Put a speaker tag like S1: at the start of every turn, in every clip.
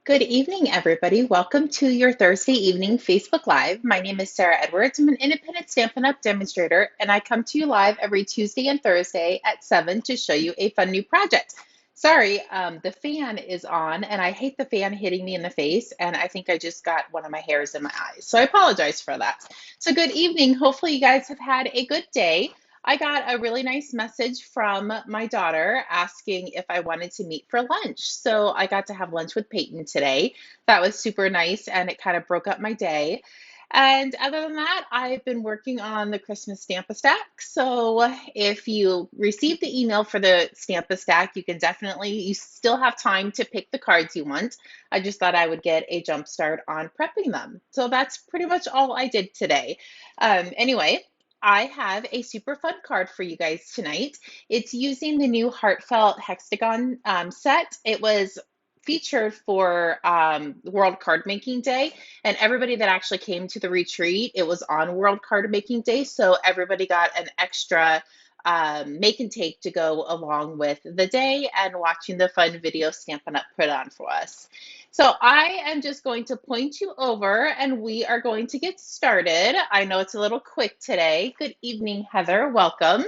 S1: Good evening, everybody. Welcome to your Thursday evening Facebook Live. My name is Sarah Edwards. I'm an independent Stampin' Up! Demonstrator, and I come to you live every Tuesday and Thursday at 7 to show you a fun new project. Sorry, the fan is on, and I hate the fan hitting me in the face, and I think I just got one of my hairs in my eyes, so I apologize for that. So good evening. Hopefully you guys have had a good day. I got a really nice message from my daughter asking if I wanted to meet for lunch. So I got to have lunch with Peyton today. That was super nice and it kind of broke up my day. And other than that, I've been working on the Christmas Stampa Stack. So if you received the email for the Stampa Stack, you still have time to pick the cards you want. I just thought I would get a jump start on prepping them. So that's pretty much all I did today. Anyway, I have a super fun card for you guys tonight. It's using the new Heartfelt Hexagon set. It was featured for World Card Making Day, and everybody that actually came to the retreat, it was on World Card Making Day, so everybody got an extra make and take to go along with the day and watching the fun video Stampin' Up! Put on for us. So I am just going to point you over and we are going to get started. I know it's a little quick today. Good evening, Heather. Welcome.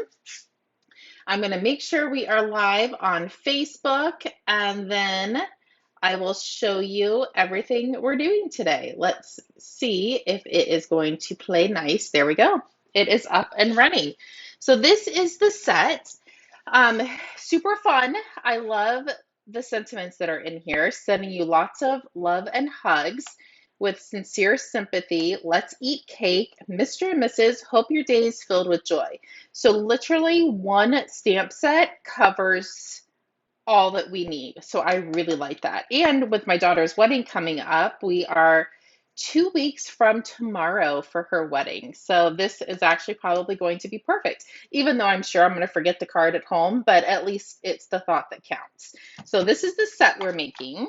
S1: I'm going to make sure we are live on Facebook and then I will show you everything we're doing today. Let's see if it is going to play nice. There we go. It is up and running. So this is the set. Super fun. I love the sentiments that are in here, sending you lots of love and hugs with sincere sympathy. Let's eat cake. Mr. and Mrs. Hope your day is filled with joy. So literally one stamp set covers all that we need. So I really like that. And with my daughter's wedding coming up, we are 2 weeks from tomorrow for her wedding. So this is actually probably going to be perfect, even though I'm sure I'm going to forget the card at home, but at least it's the thought that counts. So this is the set we're making.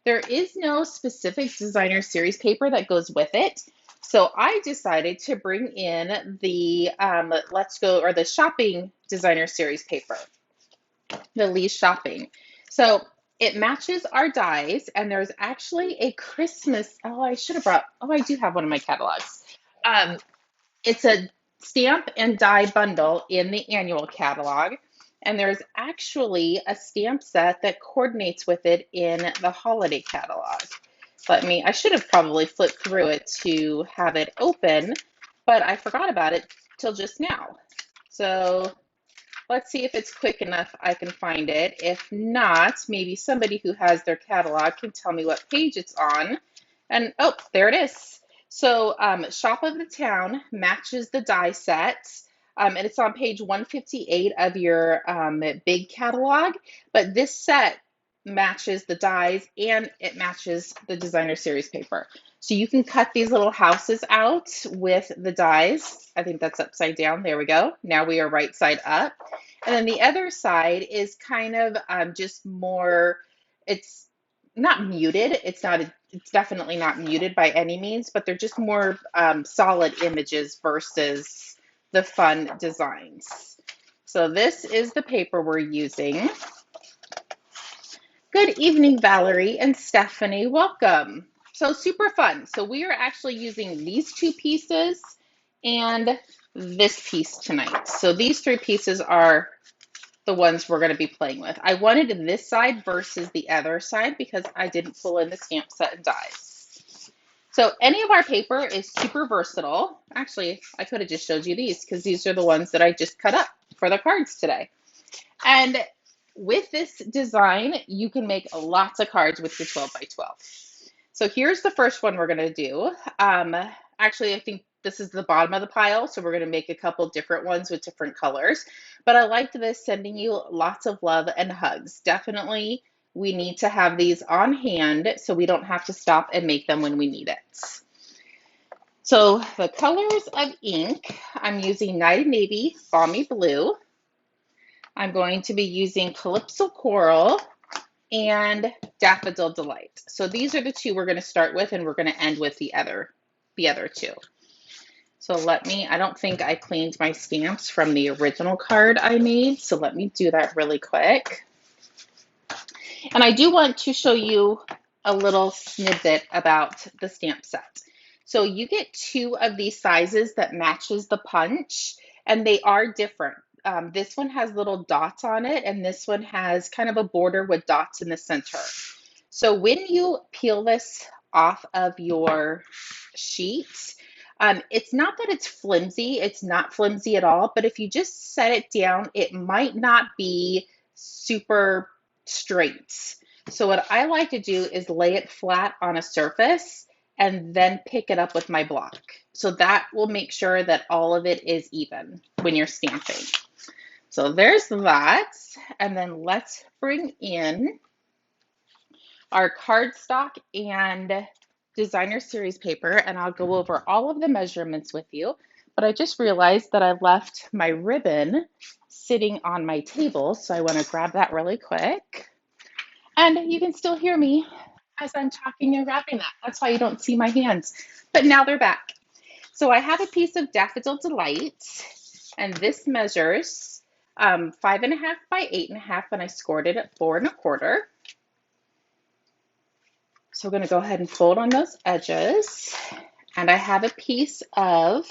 S1: There is no specific designer series paper that goes with it. So I decided to bring in the the shopping designer series paper, the Lee's Shopping. So it matches our dies, and there's actually a Christmas. I do have one of my catalogs. Um, it's a stamp and die bundle in the annual catalog, and there's actually a stamp set that coordinates with it in the holiday catalog. I should have probably flipped through it to have it open, but I forgot about it till just now. So let's see if it's quick enough I can find it. If not, maybe somebody who has their catalog can tell me what page it's on. And oh, there it is. So Shop of the Town matches the die sets. And it's on page 158 of your big catalog. But this set matches the dies and it matches the designer series paper. So you can cut these little houses out with the dies. I think that's upside down. There we go. Now we are right side up. And then the other side is kind of just more, it's not muted. It's definitely not muted by any means, but they're just more solid images versus the fun designs. So this is the paper we're using. Good evening, Valerie and Stephanie. Welcome. So super fun. So we are actually using these two pieces and this piece tonight. So these three pieces are the ones we're going to be playing with. I wanted this side versus the other side because I didn't pull in the stamp set and dies. So any of our paper is super versatile. Actually, I could have just showed you these because these are the ones that I just cut up for the cards today. And with this design, you can make lots of cards with your 12 by 12. So here's the first one we're going to do. Actually, I think this is the bottom of the pile, so we're going to make a couple different ones with different colors. But I liked this, sending you lots of love and hugs. Definitely, we need to have these on hand so we don't have to stop and make them when we need it. So the colors of ink, I'm using Night and Navy, Balmy Blue. I'm going to be using Calypso Coral and Daffodil Delight. So these are the two we're going to start with, and we're going to end with the other two. So I don't think I cleaned my stamps from the original card I made, so let me do that really quick. And I do want to show you a little snippet about the stamp set. So you get two of these sizes that matches the punch, and they are different. This one has little dots on it, and this one has kind of a border with dots in the center. So when you peel this off of your sheet, it's not that it's flimsy, it's not flimsy at all, but if you just set it down, it might not be super straight. So what I like to do is lay it flat on a surface and then pick it up with my block. So that will make sure that all of it is even when you're stamping. So there's that. And then let's bring in our cardstock and designer series paper, and I'll go over all of the measurements with you. But I just realized that I left my ribbon sitting on my table, so I want to grab that really quick. And you can still hear me as I'm talking and grabbing that. That's why you don't see my hands. But now they're back. So I have a piece of Daffodil Delight, and this measures 5.5 by 8.5, and I scored it at 4.25. So we're going to go ahead and fold on those edges. And I have a piece of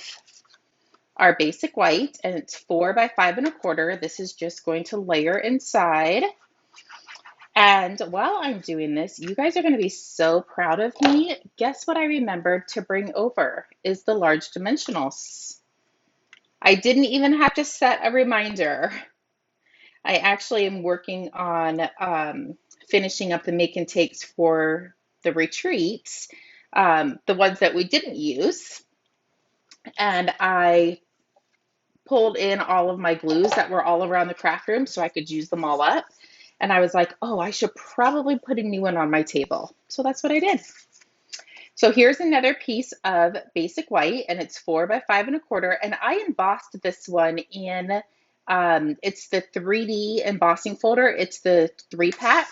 S1: our basic white, and it's 4 by 5.25. This is just going to layer inside. And while I'm doing this, you guys are going to be so proud of me. Guess what I remembered to bring over is the large dimensionals. I didn't even have to set a reminder. I actually am working on finishing up the make and takes for the retreats, the ones that we didn't use. And I pulled in all of my glues that were all around the craft room so I could use them all up. And I was like, oh, I should probably put a new one on my table. So that's what I did. So here's another piece of basic white, and it's 4 by 5.25. And I embossed this one in, it's the 3D embossing folder. It's the 3-pack.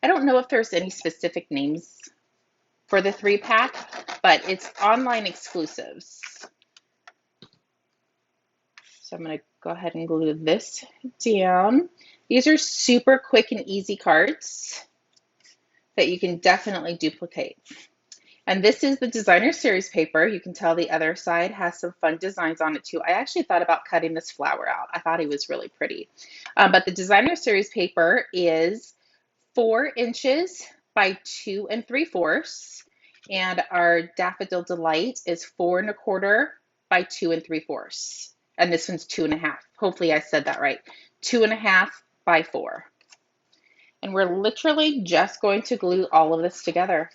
S1: I don't know if there's any specific names for the 3-pack, but it's online exclusives. So I'm going to go ahead and glue this down. These are super quick and easy cards that you can definitely duplicate. And this is the designer series paper. You can tell the other side has some fun designs on it too. I actually thought about cutting this flower out. I thought he was really pretty. But the designer series paper is 4 inches by 2 3/4. And our Daffodil Delight is 4.25 by 2 3/4. And this one's 2.5. Hopefully I said that right. 2.5 by 4. And we're literally just going to glue all of this together.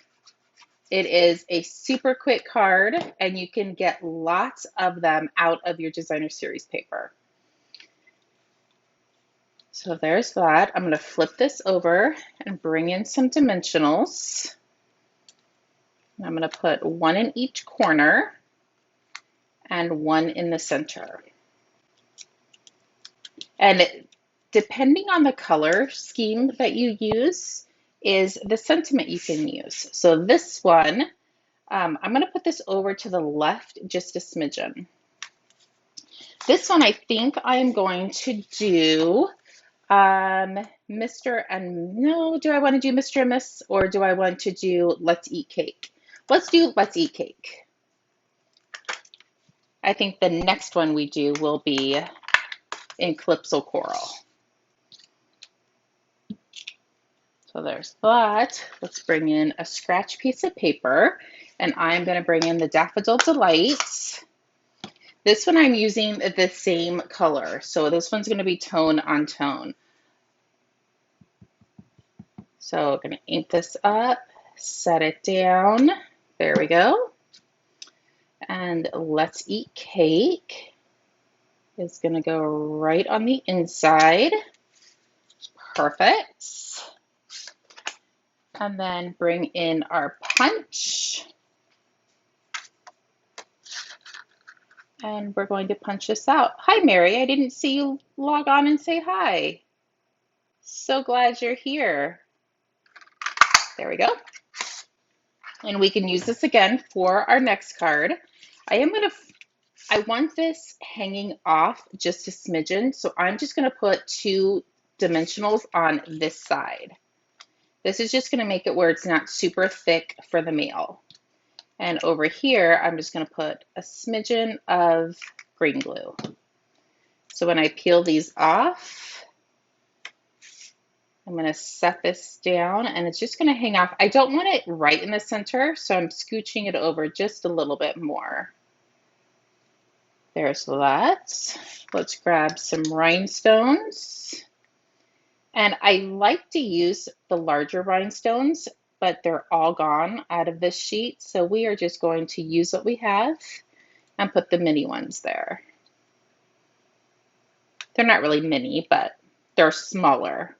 S1: It is a super quick card, and you can get lots of them out of your designer series paper. So there's that. I'm going to flip this over and bring in some dimensionals. I'm going to put one in each corner and one in the center. And depending on the color scheme that you use is the sentiment you can use. So this one, I'm going to put this over to the left just a smidgen. This one I think I am going to do Mr. and no, do I want to do Mr. and Miss, or do I want to do Let's Eat Cake? Let's do Let's Eat Cake. I think the next one we do will be in Calypso Coral. So there's that. Let's bring in a scratch piece of paper, and I'm going to bring in the Daffodil Delight. This one I'm using the same color, so this one's going to be tone on tone. So I'm going to ink this up, set it down. There we go. And Let's Eat Cake is going to go right on the inside. Perfect. And then bring in our punch. And we're going to punch this out. Hi, Mary. I didn't see you log on and say hi. So glad you're here. There we go. And we can use this again for our next card. I want this hanging off just a smidgen, so I'm just going to put 2 dimensionals on this side. This is just going to make it where it's not super thick for the mail. And over here, I'm just going to put a smidgen of green glue. So when I peel these off, I'm going to set this down and it's just going to hang off. I don't want it right in the center, so I'm scooching it over just a little bit more. There's that. Let's grab some rhinestones. And I like to use the larger rhinestones, but they're all gone out of this sheet. So we are just going to use what we have and put the mini ones there. They're not really mini, but they're smaller.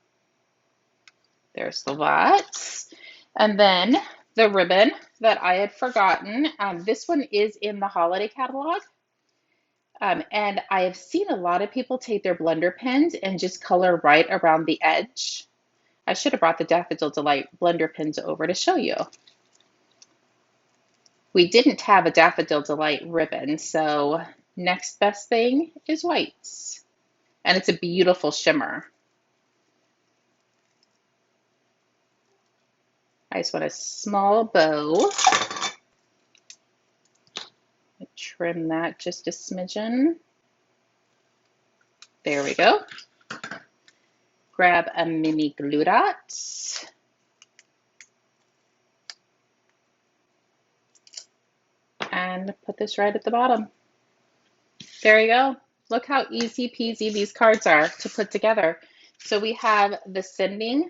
S1: There's the lots. And then the ribbon that I had forgotten. This one is in the holiday catalog. And I have seen a lot of people take their blender pens and just color right around the edge. I should have brought the Daffodil Delight blender pens over to show you. We didn't have a Daffodil Delight ribbon, so next best thing is whites. And it's a beautiful shimmer. I just want a small bow. Trim that just a smidgen. There we go. Grab a mini glue dot. And put this right at the bottom. There you go. Look how easy peasy these cards are to put together. So we have the sending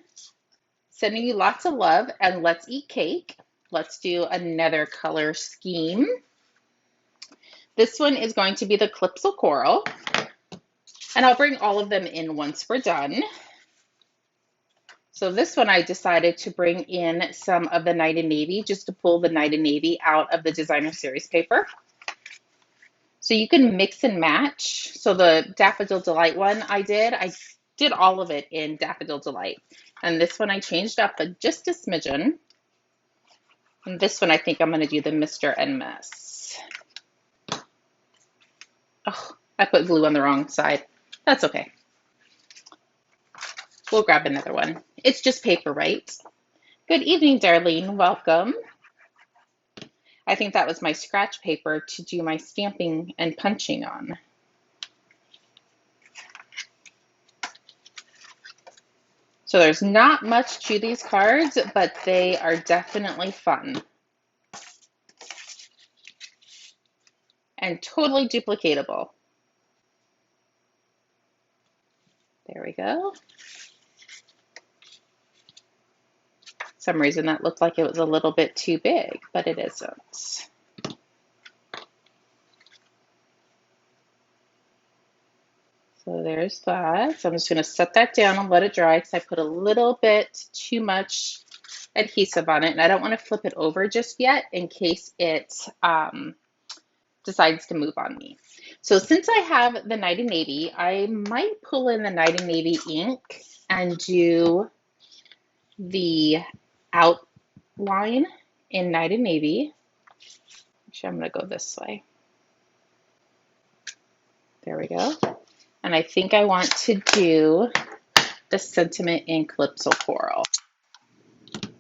S1: you lots of love and let's eat cake. Let's do another color scheme. This one is going to be the Calypso Coral. And I'll bring all of them in once we're done. So this one I decided to bring in some of the Night and Navy just to pull the Night and Navy out of the designer series paper. So you can mix and match. So the Daffodil Delight one I did all of it in Daffodil Delight. And this one I changed up just a smidgen. And this one I think I'm going to do the Mr. and Miss. Oh, I put glue on the wrong side. That's okay. We'll grab another one. It's just paper, right? Good evening, Darlene. Welcome. I think that was my scratch paper to do my stamping and punching on. So there's not much to these cards, but they are definitely fun. And totally duplicatable. There we go. For some reason that looked like it was a little bit too big, but it isn't. So there's that. So I'm just going to set that down and let it dry because I put a little bit too much adhesive on it. And I don't want to flip it over just yet in case it decides to move on me. So since I have the Night and Navy, I might pull in the Night and Navy ink and do the outline in Night and Navy. Actually, I'm going to go this way. There we go. And I think I want to do the sentiment in Calypso Coral. So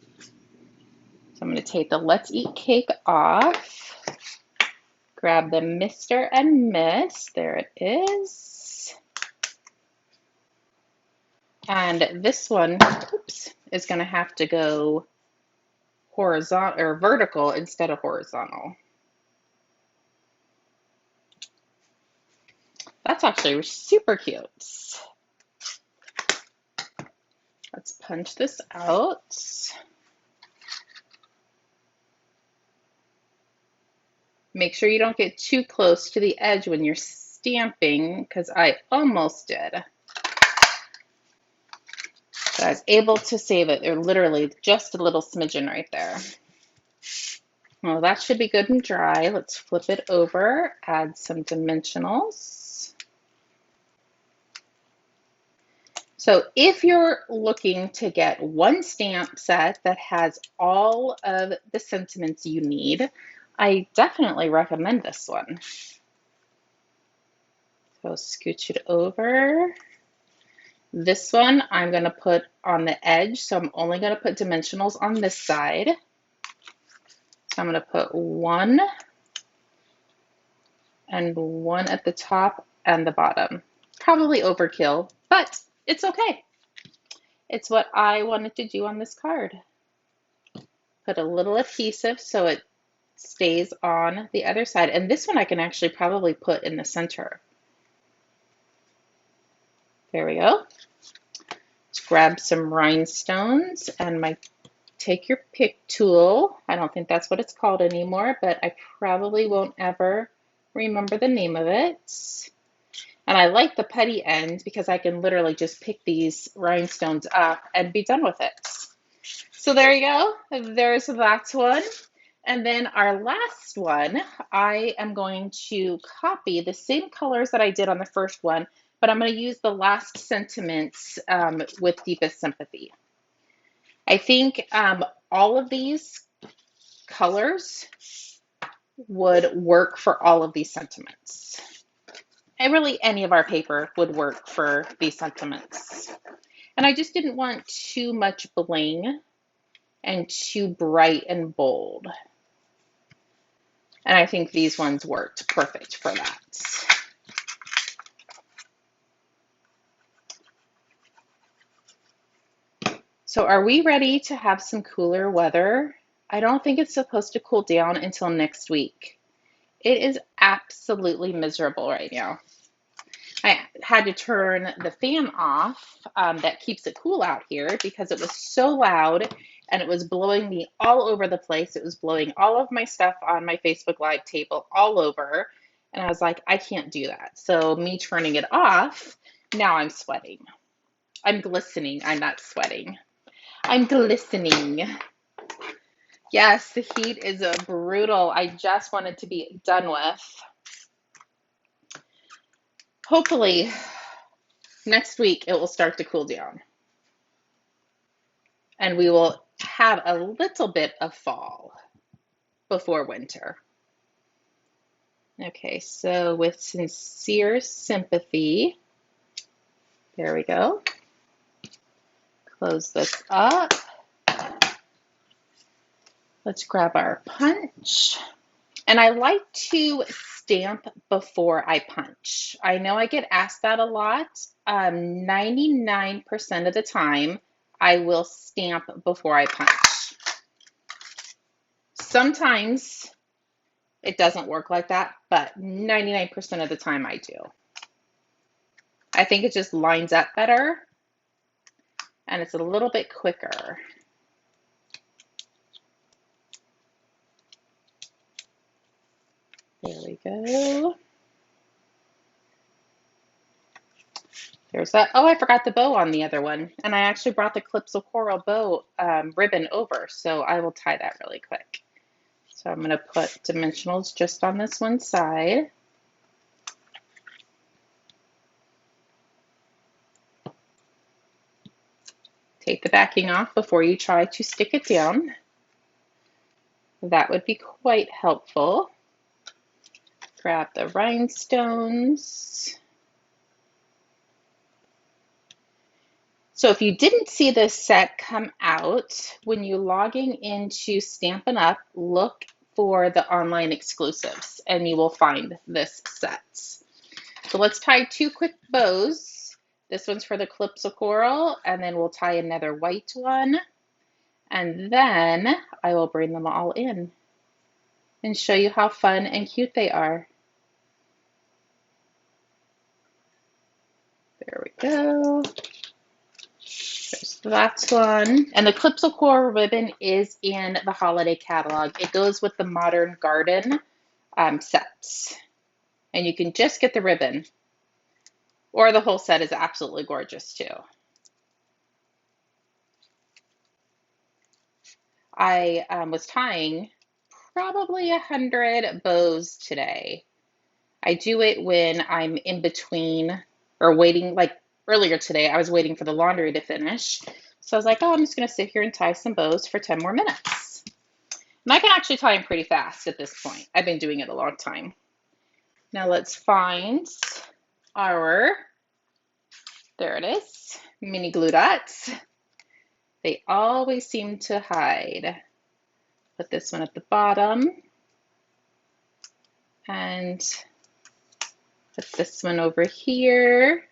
S1: I'm going to take the Let's Eat Cake off, grab the Mr. and Miss, there it is. And this one, oops, is going to have to go horizontal or vertical instead of horizontal. That's actually super cute. Let's punch this out. Make sure you don't get too close to the edge when you're stamping, because I almost did. But I was able to save it. They're literally just a little smidgen right there. Well, that should be good and dry. Let's flip it over, add some dimensionals. So if you're looking to get one stamp set that has all of the sentiments you need, I definitely recommend this one. So scooch it over. This one I'm going to put on the edge, so I'm only going to put dimensionals on this side. So I'm going to put one and one at the top and the bottom. Probably overkill, but it's okay. It's what I wanted to do on this card. Put a little adhesive so it stays on the other side. And this one I can actually probably put in the center. There we go. Let's grab some rhinestones and take your pick tool. I don't think that's what it's called anymore, but I probably won't ever remember the name of it. And I like the putty end because I can literally just pick these rhinestones up and be done with it. So there you go. There's that one. And then our last one, I am going to copy the same colors that I did on the first one, but I'm going to use the last sentiments with deepest sympathy. I think all of these colors would work for all of these sentiments. And really any of our paper would work for these sentiments. And I just didn't want too much bling and too bright and bold. And I think these ones worked perfect for that. So are we ready to have some cooler weather? I don't think it's supposed to cool down until next week. It is absolutely miserable right now. I had to turn the fan off that keeps it cool out here because it was so loud and it was blowing me all over the place. It was blowing all of my stuff on my Facebook Live table all over. And I was like, I can't do that. So me turning it off, now I'm sweating. I'm glistening. I'm not sweating. I'm glistening. Yes, the heat is brutal. I just want it to be done with. Hopefully, next week it will start to cool down. And we will have a little bit of fall before winter. Okay, so with sincere sympathy, there we go. Close this up. Let's grab our punch. And I like to stamp before I punch. I know I get asked that a lot. 99% of the time, I will stamp before I punch. Sometimes it doesn't work like that, but 99% of the time I do. I think it just lines up better and it's a little bit quicker. There we go. There's that. Oh, I forgot the bow on the other one. And I actually brought the Calypso Coral bow ribbon over, so I will tie that really quick. So I'm going to put dimensionals just on this one side. Take the backing off before you try to stick it down. That would be quite helpful. Grab the rhinestones. So if you didn't see this set come out, when you're logging into Stampin' Up, look for the online exclusives and you will find this set. So let's tie two quick bows. This one's for the Calypso Coral, and then we'll tie another white one. And then I will bring them all in and show you how fun and cute they are. There we go. There's that one. And the Calypso Coral ribbon is in the holiday catalog. It goes with the Modern Garden sets. And you can just get the ribbon. Or the whole set is absolutely gorgeous too. I was tying probably 100 bows today. I do it when I'm in between or waiting, like earlier today, I was waiting for the laundry to finish. So I was like, oh, I'm just going to sit here and tie some bows for 10 more minutes. And I can actually tie them pretty fast at this point. I've been doing it a long time. Now let's find our There it is. Mini glue dots. They always seem to hide. Put this one at the bottom and put this one over here.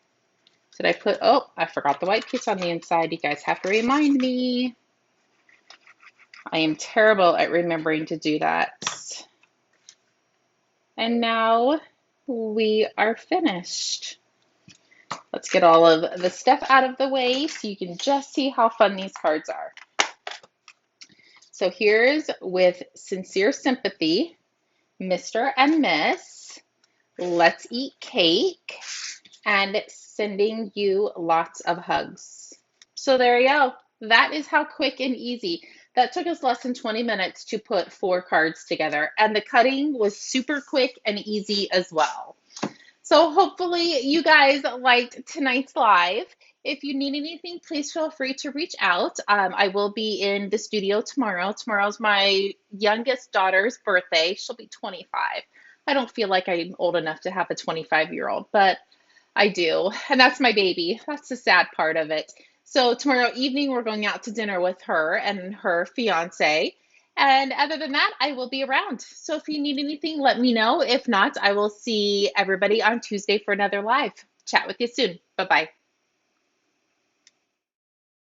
S1: Did I put, oh, I forgot the white piece on the inside. You guys have to remind me. I am terrible at remembering to do that. And now we are finished. Let's get all of the stuff out of the way so you can just see how fun these cards are. So here's with sincere sympathy, Mr. and Miss, let's eat cake, and sending you lots of hugs. So there you go. That is how quick and easy. That took us less than 20 minutes to put 4 cards together, and the cutting was super quick and easy as well. So hopefully you guys liked tonight's live. If you need anything, please feel free to reach out. I will be in the studio tomorrow. Tomorrow's my youngest daughter's birthday. She'll be 25. I don't feel like I'm old enough to have a 25-year-old, but I do. And that's my baby. That's the sad part of it. So tomorrow evening, we're going out to dinner with her and her fiance. And other than that, I will be around. So if you need anything, let me know. If not, I will see everybody on Tuesday for another live. Chat with you soon. Bye-bye.